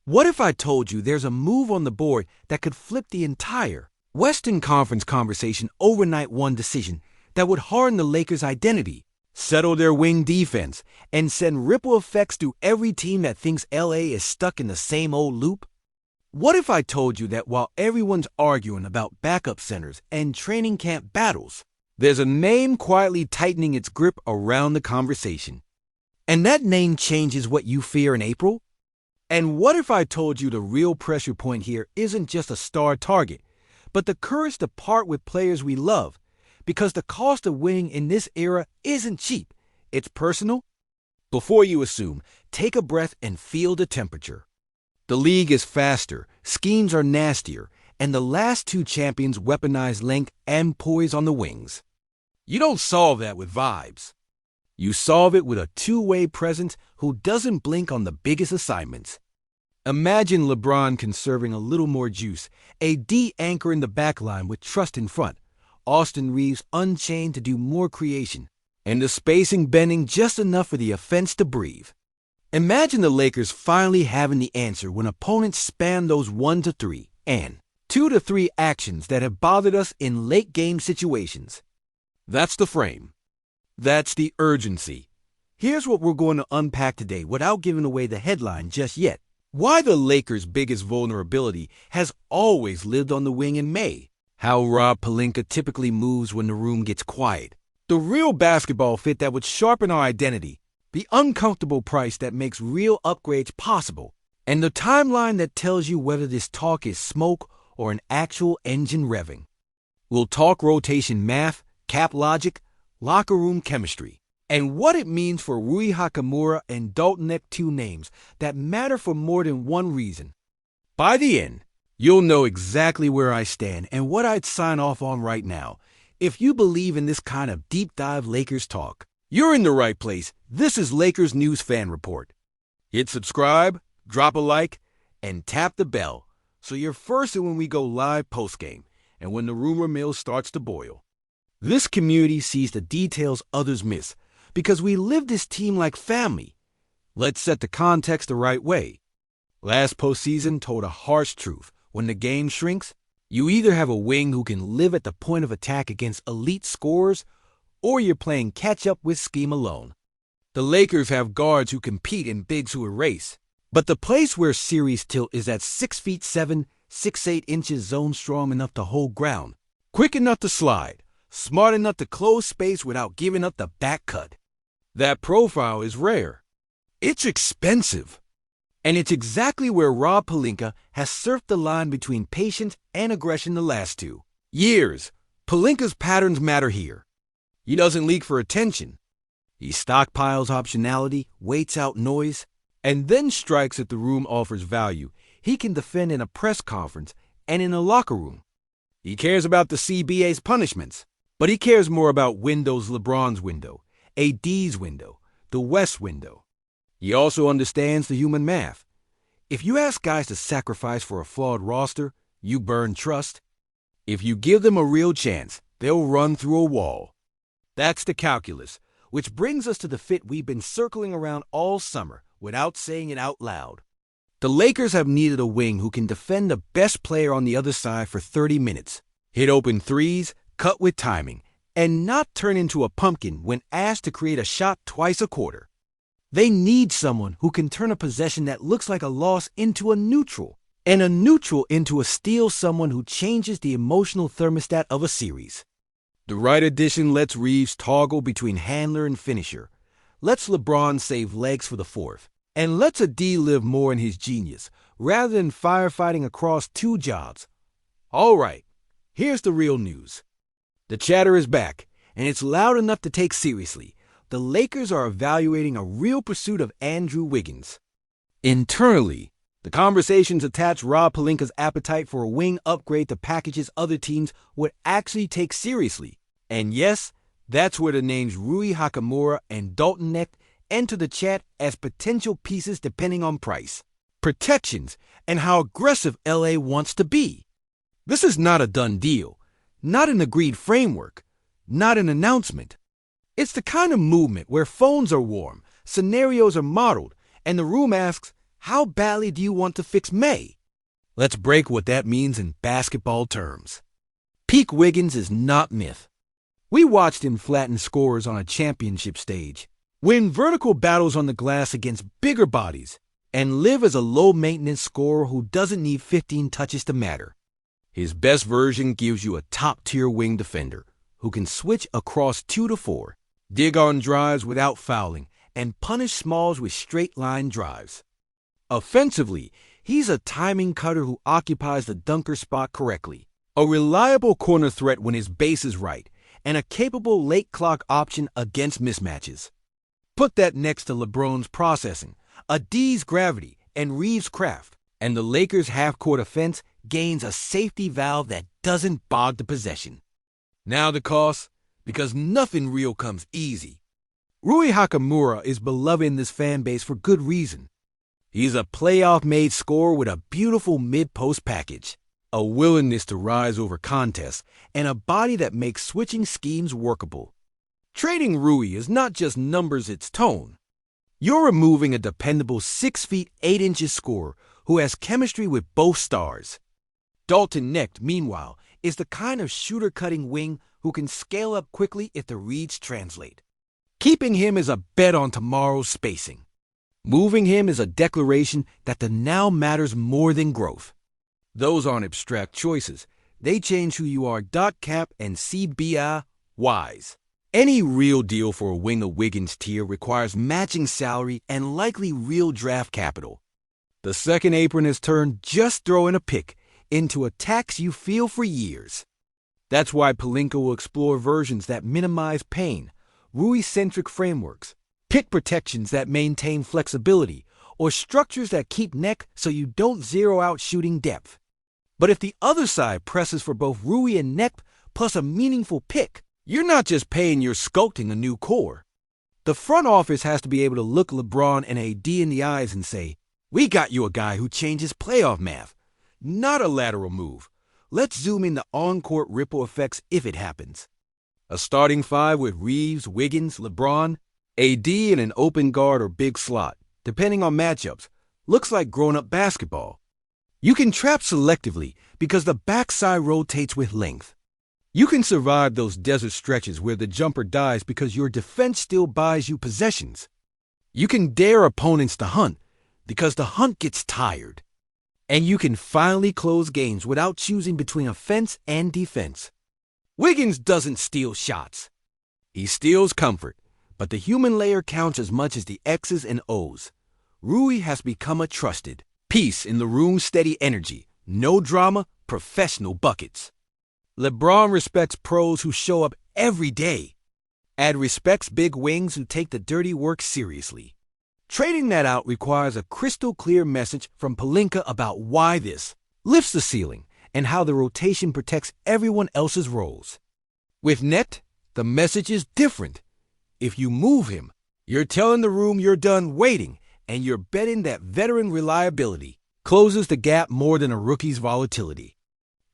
What if I told you there's a move on the board that could flip the entire Western Conference conversation overnight, one decision that would harden the Lakers' identity, settle their wing defense, and send ripple effects through every team that thinks LA is stuck in the same old loop? What if I told you that while everyone's arguing about backup centers and training camp battles, there's a name quietly tightening its grip around the conversation? And that name changes what you fear in April? And what if I told you the real pressure point here isn't just a star target, but the courage to part with players we love? Because the cost of winning in this era isn't cheap, it's personal. Before you assume, take a breath and feel the temperature. The league is faster, schemes are nastier, and the last two champions weaponize length and poise on the wings. You don't solve that with vibes. You solve it with a two-way presence who doesn't blink on the biggest assignments. Imagine LeBron conserving a little more juice, a D anchor in the backline with trust in front, Austin Reeves unchained to do more creation, and the spacing bending just enough for the offense to breathe. Imagine the Lakers finally having the answer when opponents span those 1-3 and 2-3 actions that have bothered us in late-game situations. That's the frame. That's the urgency. Here's what we're going to unpack today without giving away the headline just yet. Why the Lakers' biggest vulnerability has always lived on the wing in May. How Rob Pelinka typically moves when the room gets quiet. The real basketball fit that would sharpen our identity. The uncomfortable price that makes real upgrades possible. And the timeline that tells you whether this talk is smoke or an actual engine revving. We'll talk rotation math, cap logic, locker room chemistry, and what it means for Rui Hachimura and Dalton Neck, two names that matter for more than one reason. By the end, you'll know exactly where I stand and what I'd sign off on right now. If you believe in this kind of deep dive Lakers talk, you're in the right place. This is Lakers News Fan Report. Hit subscribe, drop a like, and tap the bell so you're first when we go live postgame and when the rumor mill starts to boil. This community sees the details others miss because we live this team like family. Let's set the context the right way. Last postseason told a harsh truth. When the game shrinks, you either have a wing who can live at the point of attack against elite scorers, or you're playing catch-up with scheme alone. The Lakers have guards who compete and bigs who erase. But the place where series tilt is at 6'7", 6'8" inches zone strong enough to hold ground, quick enough to slide, smart enough to close space without giving up the back cut. That profile is rare. It's expensive. And it's exactly where Rob Pelinka has surfed the line between patience and aggression the last 2 years. Pelinka's patterns matter here. He doesn't leak for attention. He stockpiles optionality, waits out noise, and then strikes if the room offers value. He can defend in a press conference and in a locker room. He cares about the CBA's punishments, but he cares more about windows, LeBron's window, AD's window, the West window. He also understands the human math. If you ask guys to sacrifice for a flawed roster, you burn trust. If you give them a real chance, they'll run through a wall. That's the calculus, which brings us to the fit we've been circling around all summer without saying it out loud. The Lakers have needed a wing who can defend the best player on the other side for 30 minutes, hit open threes, cut with timing, and not turn into a pumpkin when asked to create a shot twice a quarter. They need someone who can turn a possession that looks like a loss into a neutral, and a neutral into a steal, someone who changes the emotional thermostat of a series. The right addition lets Reeves toggle between handler and finisher, lets LeBron save legs for the fourth, and lets a D live more in his genius, rather than firefighting across 2 jobs. All right, here's the real news. The chatter is back, and it's loud enough to take seriously. The Lakers are evaluating a real pursuit of Andrew Wiggins. Internally, the conversations attach Rob Pelinka's appetite for a wing upgrade to packages other teams would actually take seriously. And yes, that's where the names Rui Hachimura and Dalton Neck enter the chat as potential pieces depending on price, protections, and how aggressive LA wants to be. This is not a done deal, not an agreed framework, not an announcement. It's the kind of movement where phones are warm, scenarios are modeled, and the room asks, how badly do you want to fix May? Let's break what that means in basketball terms. Peak Wiggins is not myth. We watched him flatten scorers on a championship stage, win vertical battles on the glass against bigger bodies, and live as a low-maintenance scorer who doesn't need 15 touches to matter. His best version gives you a top-tier wing defender who can switch across 2 to 4, dig on drives without fouling, and punish smalls with straight-line drives. Offensively, he's a timing cutter who occupies the dunker spot correctly, a reliable corner threat when his base is right, and a capable late-clock option against mismatches. Put that next to LeBron's processing, a D's gravity, and Reeves' craft, and the Lakers' half-court offense gains a safety valve that doesn't bog the possession. Now the cost, because nothing real comes easy. Rui Hachimura is beloved in this fan base for good reason. He's a playoff-made scorer with a beautiful mid-post package, a willingness to rise over contests, and a body that makes switching schemes workable. Trading Rui is not just numbers, it's tone. You're removing a dependable 6 feet 8 inches scorer who has chemistry with both stars. Dalton Knecht, meanwhile, is the kind of shooter-cutting wing who can scale up quickly if the reads translate. Keeping him is a bet on tomorrow's spacing. Moving him is a declaration that the now matters more than growth. Those aren't abstract choices. They change who you are. Cap and CBI wise. Any real deal for a wing of Wiggins tier requires matching salary and likely real draft capital. The second apron has turned just throwing a pick into a tax you feel for years. That's why Pelinka will explore versions that minimize pain, Rui-centric frameworks, pick protections that maintain flexibility, or structures that keep neck so you don't zero out shooting depth. But if the other side presses for both Rui and neck plus a meaningful pick, you're not just paying, you're sculpting a new core. The front office has to be able to look LeBron and AD in the eyes and say, we got you a guy who changes playoff math, not a lateral move. Let's zoom in the on-court ripple effects if it happens. A starting five with Reeves, Wiggins, LeBron, AD, and an open guard or big slot, depending on matchups, looks like grown-up basketball. You can trap selectively because the backside rotates with length. You can survive those desert stretches where the jumper dies because your defense still buys you possessions. You can dare opponents to hunt because the hunt gets tired. And you can finally close games without choosing between offense and defense. Wiggins doesn't steal shots. He steals comfort, but the human layer counts as much as the X's and O's. Rui has become a trusted peace in the room, steady energy, no drama, professional buckets. LeBron respects pros who show up every day. Ad respects big wings who take the dirty work seriously. Trading that out requires a crystal clear message from Pelinka about why this lifts the ceiling and how the rotation protects everyone else's roles. With Net, the message is different. If you move him, you're telling the room you're done waiting, and you're betting that veteran reliability closes the gap more than a rookie's volatility.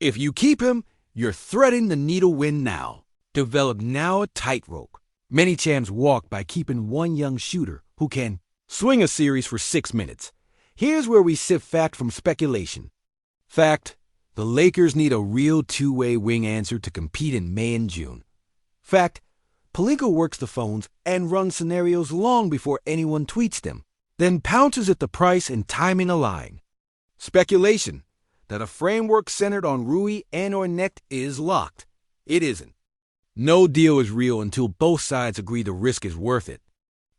If you keep him, you're threading the needle win now. Develop now a tightrope. Many champs walk by keeping one young shooter who can swing a series for 6 minutes. Here's where we sift fact from speculation. Fact: the Lakers need a real two-way wing answer to compete in May and June. Fact: Pelinka works the phones and runs scenarios long before anyone tweets them, then pounces at the price and timing align. Speculation: that a framework centered on Rui and or Knecht is locked. It isn't. No deal is real until both sides agree the risk is worth it.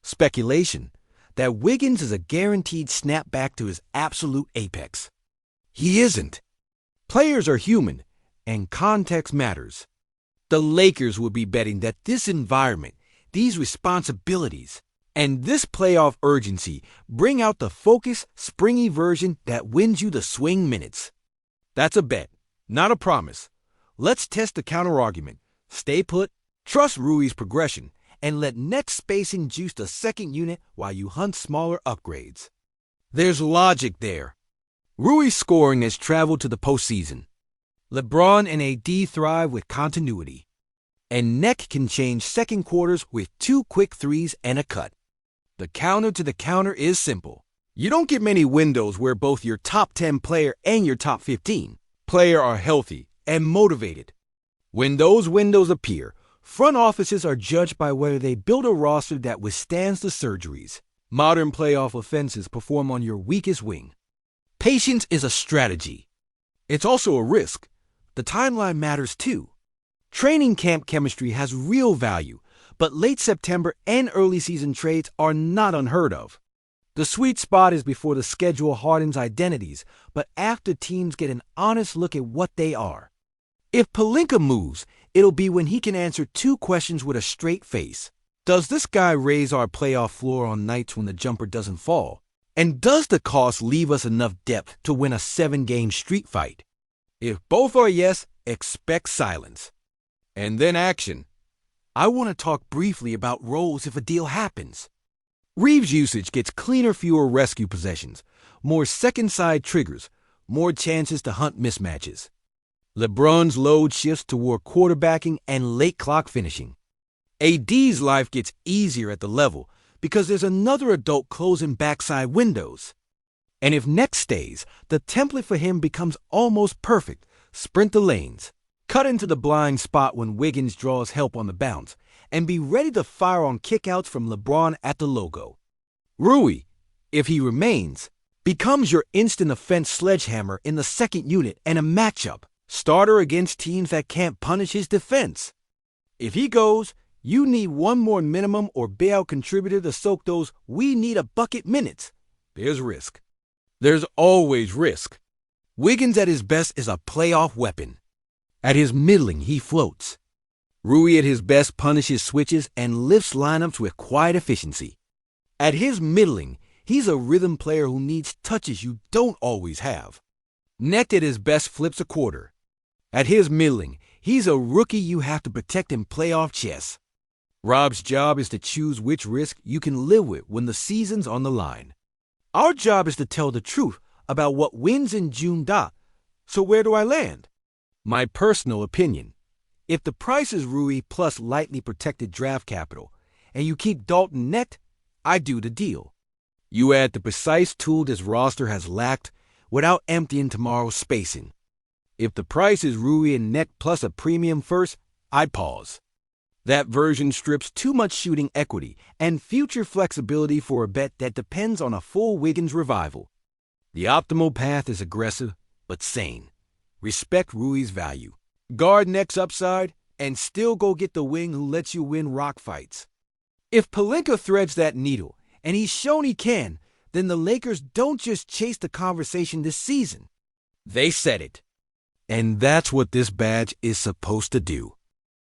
Speculation: that Wiggins is a guaranteed snapback to his absolute apex. He isn't. Players are human, and context matters. The Lakers would be betting that this environment, these responsibilities, and this playoff urgency bring out the focused, springy version that wins you the swing minutes. That's a bet, not a promise. Let's test the counterargument. Stay put, trust Rui's progression, and let net spacing juice the second unit while you hunt smaller upgrades. There's logic there. Rui's scoring has traveled to the postseason. LeBron and AD thrive with continuity. And Knecht can change second quarters with 2 quick threes and a cut. The counter to the counter is simple. You don't get many windows where both your top 10 player and your top 15 player are healthy and motivated. When those windows appear, front offices are judged by whether they build a roster that withstands the surgeries. Modern playoff offenses perform on your weakest wing. Patience is a strategy. It's also a risk. The timeline matters too. Training camp chemistry has real value, but late September and early season trades are not unheard of. The sweet spot is before the schedule hardens identities, but after teams get an honest look at what they are. If Pelinka moves, it'll be when he can answer two questions with a straight face. Does this guy raise our playoff floor on nights when the jumper doesn't fall? And does the cost leave us enough depth to win a 7-game street fight? If both are yes, expect silence. And then action. I want to talk briefly about roles if a deal happens. Reeves' usage gets cleaner, fewer rescue possessions, more second-side triggers, more chances to hunt mismatches. LeBron's load shifts toward quarterbacking and late clock finishing. AD's life gets easier at the level because there's another adult closing backside windows. And if Next stays, the template for him becomes almost perfect. Sprint the lanes, cut into the blind spot when Wiggins draws help on the bounce, and be ready to fire on kickouts from LeBron at the logo. Rui, if he remains, becomes your instant offense sledgehammer in the second unit and a matchup starter against teams that can't punish his defense. If he goes, you need one more minimum or bailout contributor to soak those "we need a bucket" minutes. There's risk. There's always risk. Wiggins at his best is a playoff weapon. At his middling, he floats. Rui at his best punishes switches and lifts lineups with quiet efficiency. At his middling, he's a rhythm player who needs touches you don't always have. Neck at his best flips a quarter. At his middling, he's a rookie you have to protect in playoff chess. Rob's job is to choose which risk you can live with when the season's on the line. Our job is to tell the truth about what wins in June. So where do I land? My personal opinion. If the price is Rui plus lightly protected draft capital, and you keep Dalton necked, I do the deal. You add the precise tool this roster has lacked without emptying tomorrow's spacing. If the price is Rui and neck plus a premium first, I pause. That version strips too much shooting equity and future flexibility for a bet that depends on a full Wiggins revival. The optimal path is aggressive, but sane. Respect Rui's value. Guard neck's upside, and still go get the wing who lets you win rock fights. If Pelinka threads that needle, and he's shown he can, then the Lakers don't just chase the conversation this season. They set it. And that's what this badge is supposed to do.